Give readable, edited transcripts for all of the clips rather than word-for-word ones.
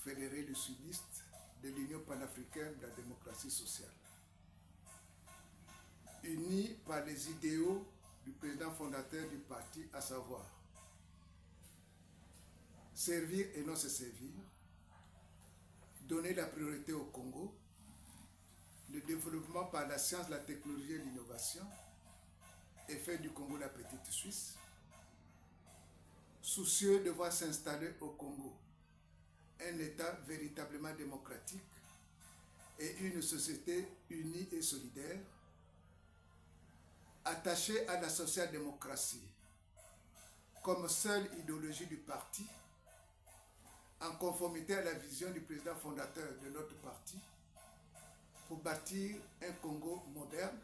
confédéré du sudiste de l'Union panafricaine de la démocratie sociale. Unis par les idéaux du président fondateur du parti, à savoir servir et non se servir, donner la priorité au Congo, le développement par la science, la technologie et l'innovation, et faire du Congo la petite Suisse, soucieux de voir s'installer au Congo un État véritablement démocratique et une société unie et solidaire, attachée à la social-démocratie comme seule idéologie du parti, en conformité à la vision du président fondateur de notre parti, pour bâtir un Congo moderne,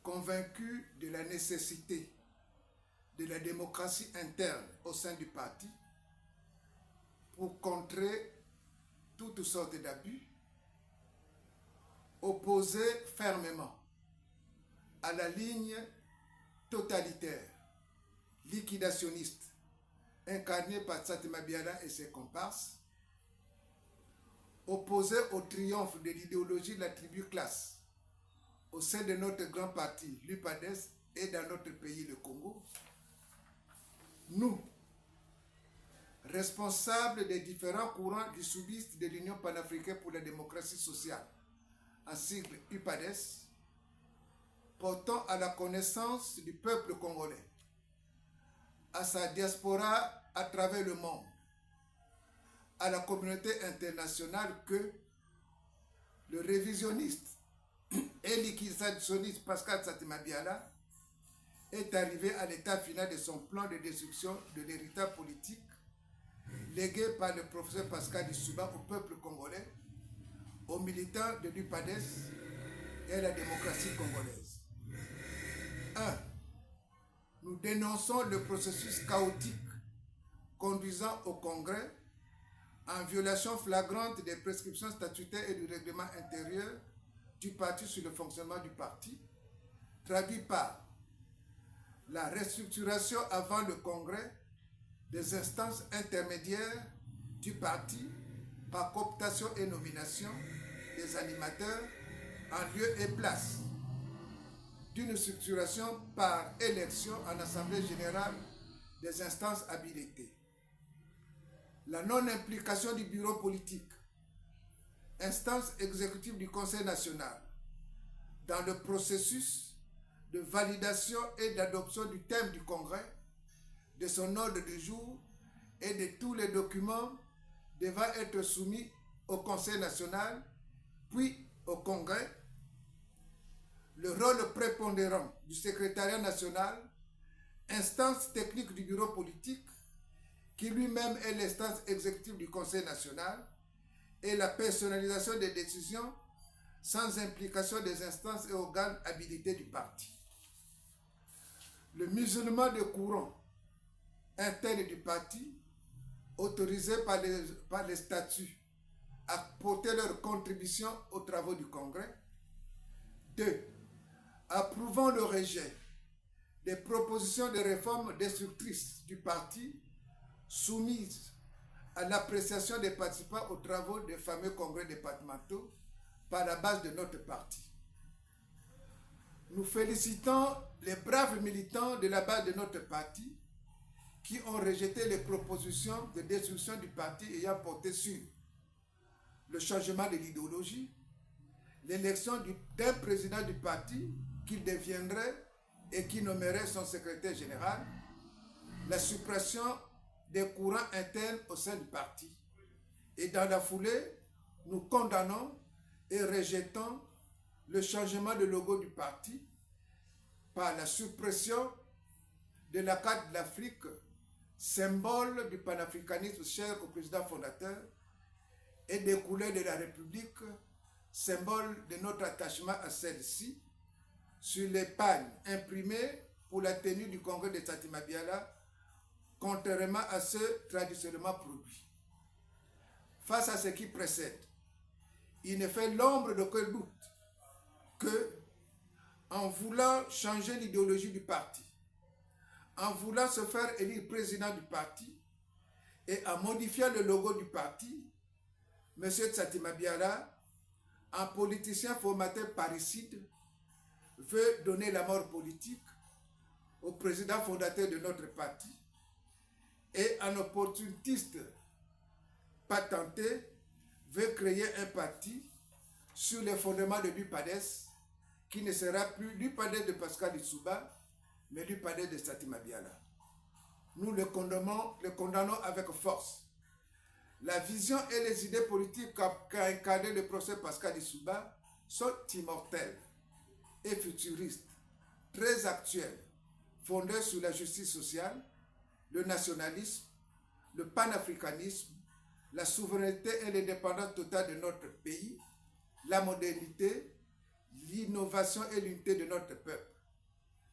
convaincu de la nécessité de la démocratie interne au sein du parti, pour contrer toutes sortes d'abus, opposé fermement à la ligne totalitaire, liquidationniste, incarnée par Tsaté Mabiala et ses comparses, opposé au triomphe de l'idéologie de la tribu classe au sein de notre grand parti, l'UPADES, et dans notre pays, le Congo, nous, responsables des différents courants du soubiste de l'Union panafricaine pour la démocratie sociale, en sigle UPADES, portant à la connaissance du peuple congolais, à sa diaspora à travers le monde, à la communauté internationale, que le révisionniste et liquidationniste Pascal Tsaté Mabiala est arrivé à l'état final de son plan de destruction de l'héritage politique légué par le professeur Pascal Lissouba au peuple congolais, aux militants de l'UPADES et à la démocratie congolaise. 1. Nous dénonçons le processus chaotique conduisant au Congrès en violation flagrante des prescriptions statutaires et du règlement intérieur du parti sur le fonctionnement du parti, traduit par la restructuration avant le Congrès des instances intermédiaires du parti par cooptation et nomination des animateurs en lieu et place d'une structuration par élection en assemblée générale des instances habilitées. La non-implication du bureau politique, instance exécutive du Conseil national, dans le processus de validation et d'adoption du thème du Congrès, de son ordre du jour et de tous les documents devant être soumis au Conseil national, puis au Congrès. Le rôle prépondérant du secrétariat national, instance technique du bureau politique, qui lui-même est l'instance exécutive du Conseil national, et la personnalisation des décisions sans implication des instances et organes habilités du parti. Le musulman de courant interne du parti, autorisés par les statuts à porter leur contribution aux travaux du Congrès. 2. Approuvant le rejet des propositions de réforme destructrices du parti soumises à l'appréciation des participants aux travaux des fameux congrès départementaux par la base de notre parti. Nous félicitons les braves militants de la base de notre parti qui ont rejeté les propositions de destruction du parti ayant porté sur le changement de l'idéologie, l'élection d'un président du parti qui deviendrait et qui nommerait son secrétaire général, la suppression des courants internes au sein du parti. Et dans la foulée, nous condamnons et rejetons le changement de logo du parti par la suppression de la carte de l'Afrique, symbole du panafricanisme cher au président fondateur, et des couleurs de la République, symbole de notre attachement à celle-ci, sur les pagnes imprimées pour la tenue du congrès de Tsaté Mabiala, contrairement à ceux traditionnellement produits. Face à ce qui précède, il ne fait l'ombre d'aucun doute que, en voulant changer l'idéologie du parti, en voulant se faire élire président du parti et en modifiant le logo du parti, M. Tshati Mabiala, un politicien formateur parricide, veut donner la mort politique au président fondateur de notre parti et un opportuniste patenté veut créer un parti sur les fondements de l'UPADES qui ne sera plus l'UPADES de Pascal Lissouba, mais l'UPADES de Tshati Mabiala. Nous le condamnons avec force. La vision et les idées politiques qu'a incarné le procès Pascal Lissouba sont immortelles et futuristes, très actuelles, fondées sur la justice sociale, le nationalisme, le panafricanisme, la souveraineté et l'indépendance totale de notre pays, la modernité, l'innovation et l'unité de notre peuple.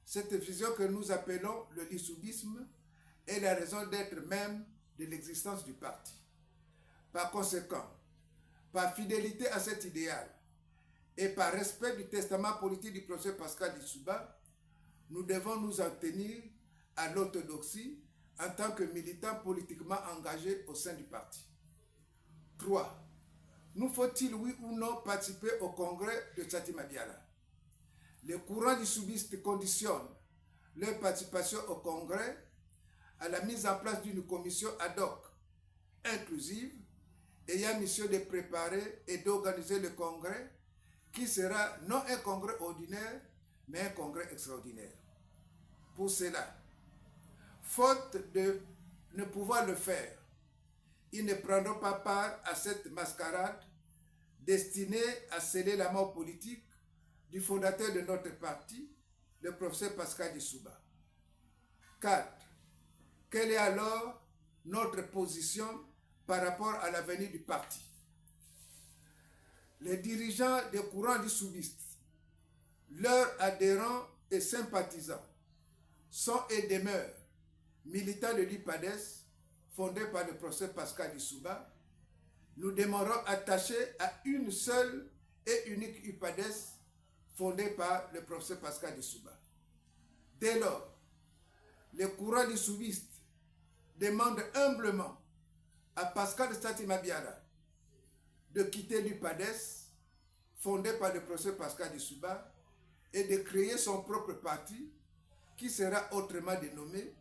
Cette vision que nous appelons le lissoubisme est la raison d'être même de l'existence du parti. Par conséquent, par fidélité à cet idéal et par respect du testament politique du professeur Pascal Lissouba, nous devons nous en tenir à l'orthodoxie en tant que militants politiquement engagés au sein du parti. 3. Nous faut-il, oui ou non, participer au congrès de Tshati Mabiala? Les courants lissoubistes conditionnent leur participation au congrès à la mise en place d'une commission ad hoc inclusive ayant mission de préparer et d'organiser le congrès qui sera non un congrès ordinaire mais un congrès extraordinaire. Pour cela, faute de ne pouvoir le faire, ils ne prendront pas part à cette mascarade destinée à sceller la mort politique du fondateur de notre parti, le professeur Pascal Lissouba. 4. Quelle est alors notre position par rapport à l'avenir du parti? Les dirigeants des courants lissoubistes, leurs adhérents et sympathisants sont et demeurent militants de l'UPADES fondé par le professeur Pascal Lissouba. Nous demeurons attachés à une seule et unique UPADES fondée par le professeur Pascal Lissouba. Dès lors, les courants lissoubistes demandent humblement à Pascal Tshati Mabiala de quitter l'UPADES fondé par le professeur Pascal Lissouba et de créer son propre parti qui sera autrement dénommé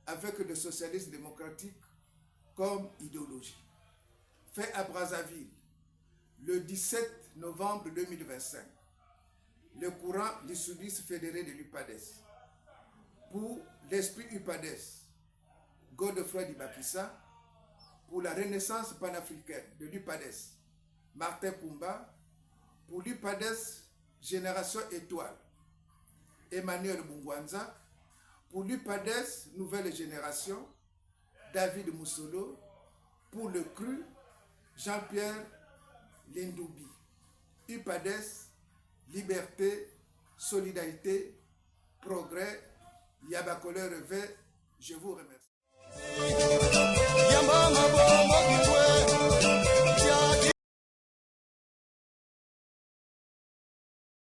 avec le socialisme démocratique comme idéologie. Fait à Brazzaville, le 17 novembre 2025, le courant lissoubiste fédéré de l'UPADES. Pour l'esprit UPADES, Godefroy Dibakissa. Pour la renaissance panafricaine de l'UPADES, Martin Koumba. Pour l'UPADES Génération Étoile, Emmanuel Bungwanza. Pour l'UPADES Nouvelle Génération, David Moussolo. Pour le CRU, Jean-Pierre Lindoubi. UPADES, Liberté, Solidarité, Progrès, Yabakole Revêt. Je vous remercie.